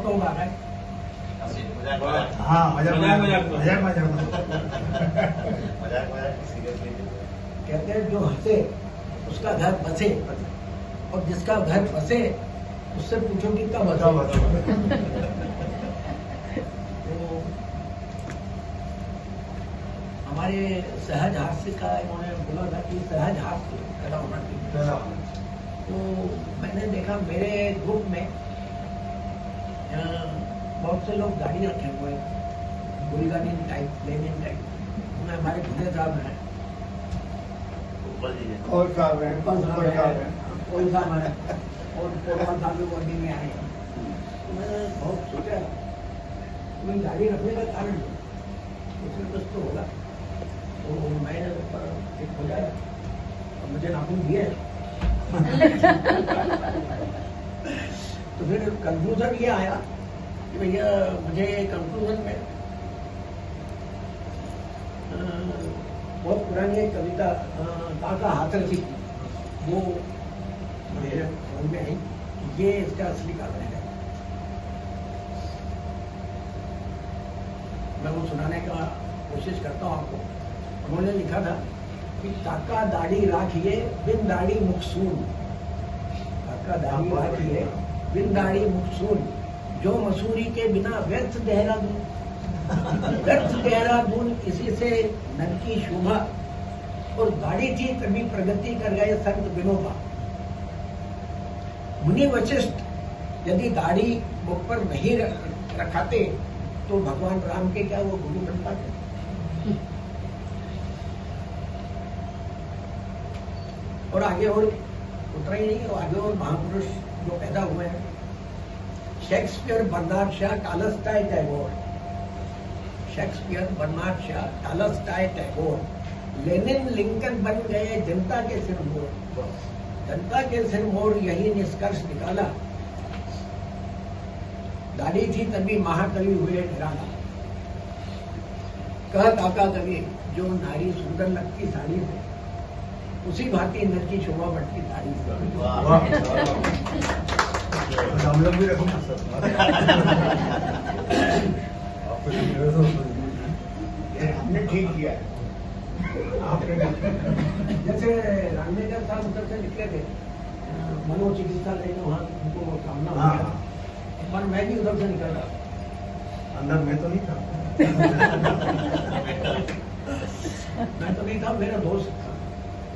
लोग आ गए। हाँ मजाक मजाक मजाक मजाक कहते हैं जो हंसे उसका घर बसे, और जिसका घर बसे उससे पूछो कि कब हंसे। तो हमारे सहज हास्य का इन्होंने बोला था कि सहज हास्य पैदा होना चाहिए। तो मैंने देखा मेरे ग्रुप में बहुत से लोग गाड़ी रखे हुए हैं, बुल्गानी टाइप, लेनिन टाइप। उनमें हमारे भुने साहब हैं, और साहब है, कोई साहब है, और पोलवाल साहब भी वर्दी में आए हैं। तो मैंने बहुत सोचा मैं गाड़ी रखने का कारण उसमें कुछ तो होगा। तो मैंने एक हो जाए और मुझे नाखून दिए। तो फिर कंक्लूजन ये आया कि भैया मुझे कंक्लूजन में बहुत पुरानी एक कविता काका हाथर की, वो मुझे समझ में आई, ये इसका असली कारण है। मैं वो सुनाने का कोशिश करता हूँ आपको। उन्होंने लिखा था कि काका दाढ़ी राखिए बिन दाढ़ी मुखसून, काका दाढ़ी राखिए बिन दाढ़ी मुखसून, जो मसूरी के बिना व्यर्थ देहरादून, व्यर्थ देहरादून इसी से नर की शोभा, और दाढ़ी थी तभी प्रगति कर गए संत विनोबा। मुनि वशिष्ठ यदि दाढ़ी मुख पर नहीं रखाते तो भगवान राम के क्या वो गुरु बन पाते। और आगे और उतना ही नहीं, आगे और महापुरुष जो पैदा हुए हैं, Shakespeare, Bernard Shaw, Tolstoy, Tagore. Shakespeare, Bernard Shaw, Tolstoy, Tagore. Lenin, Lincoln बन गए जनता के सिरमौर। जनता के सिरमौर यही निष्कर्ष निकाला, दाढ़ी थी तभी महाकवि हुए निराला। कह काका कवि जो नारी सुंदर लगती साड़ी से, उसी भांति नर की शोभा बढ़ती दाढ़ी से। हम लोग भी रखना सर। हमने ठीक किया, आपने जैसे रामनेकर साहब उधर से निकले थे मनोचिकित्सालय में, वहाँ उनको सामना हो गया, पर मैं भी उधर से निकल रहा। अंदर मैं तो नहीं था। मैं तो नहीं था, मेरा दोस्त था।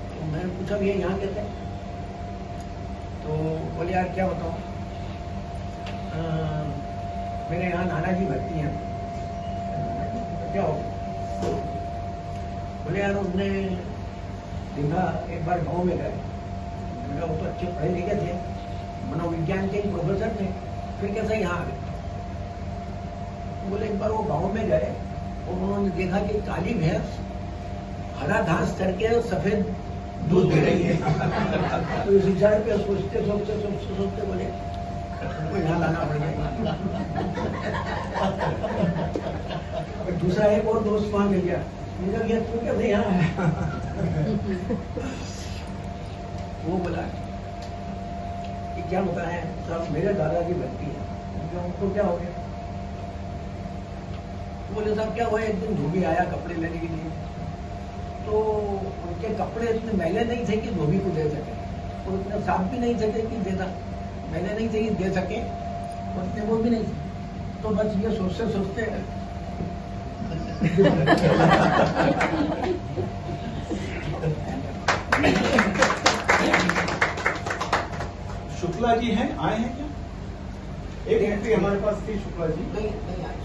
तो मैंने पूछा भैया यहाँ कहते हैं, तो बोले यार क्या बताऊँ, मेरे यहाँ नाना जी भर्ती हैं। तो क्या हो, बोले यार उसने देखा एक बार गांव में गए, मैंने वो तो अच्छे पढ़े लिखे थे, मनोविज्ञान के प्रोफेसर थे, फिर कैसे यहाँ आ गए। बोले एक बार वो गांव में गए और उन्होंने देखा कि काली भैंस हरा घास करके सफेद दूध दे रही है। तो इस विचार पे सोचते सोचते सोचते सोचते बोले को यहाँ लाना पड़ेगा। दूसरा एक और दोस्त वहां मिल गया, मुझे क्या तू कैसे यहाँ है। वो बोला कि क्या होता है सब, मेरे दादाजी बनती है, उनको क्या हो गया। बोले साहब क्या हुआ, एक दिन धोबी आया कपड़े लेने के लिए, तो उनके कपड़े इतने मैले नहीं थे कि धोबी को दे सके, और इतने साफ भी नहीं थे कि देना, मैले नहीं थे कि दे सके, और इतने वो भी नहीं थे। तो बस ये सोचते सोचते शुक्ला जी हैं, आए हैं क्या? एक एंट्री हमारे पास थी शुक्ला जी। नहीं आए।